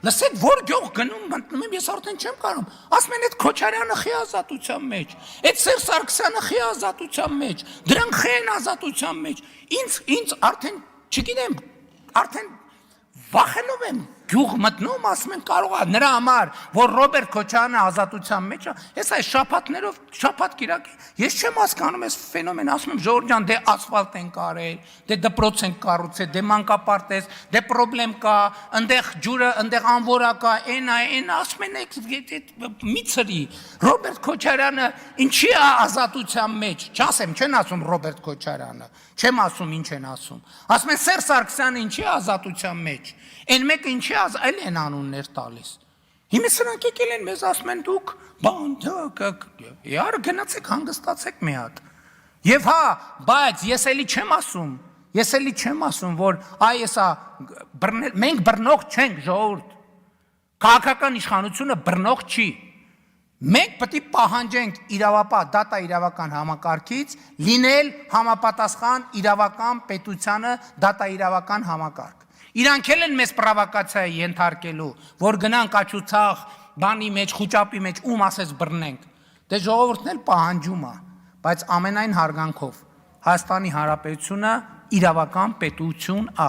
Լսեք, որ գյուղ գնում մտնում եմ, ես արդեն չեմ կարող։ Ասում են այդ Քոչարյանը խի ազատության մեջ, այդ Սերժ Սարգսյանը խի ազատության մեջ, դրանք խի են ազատության մեջ։ Ինձ արդեն, չգիտեմ, արդեն վախենում եմ գյուղ մտնում, ասում են կարող է նրա համար, որ Ռոբերտ Քոչարյանը ազատության մեջ է, ես այս շաբաթներով, շաբաթ կիրակի, ես չեմ հասկանում այս ֆենոմեն, ասում եմ Ժողովուրդ ջան, դե ասֆալտ են կարել, դե դպրոց են կառուցել, դե մանկապարտեզ, դե պրոբլեմ կա, այնտեղ ջուրը, այնտեղ անվորա կա, այն ասում են մի ծրի, Ռոբերտ Քոչարյանը ինչի է ազատության մեջ, չասեմ, չեն ասում Ռոբերտ Քոչարյանը, չեմ ասում ինչ են ասում, ասում են Սերժ Սարգսյանը ինչի է ազատության մեջ, այն մեկը ինչի այլ են անուններ տալիս։ Հիմա սրանք եկել են մեզ ասում են դուք բան յար գնացեք հանգստացեք մի հատ։ Եվ հա, բայց ես էլի չեմ ասում, որ այ էսա մենք բռնող չենք ժողովուրդ։ Քաղաքական իշխանությունը բռնող չի։ Մենք պետք է պահանջենք իրավապահ դատա իրավական համակարգից լինել համապատասխան իրավական պետությանը դատա իրավական համակարգ։ Իրանք էլ են մեզ պրովոկացիա ենթարկելու, որ գնանք աչուցաղ բանի մեջ, խուճապի մեջ ում ասես բռնենք։ Դե ժողովուրդն էլ պահանջում է, բայց ամենայն հարգանքով Հայաստանի Հանրապետությունը իրավական պետություն է։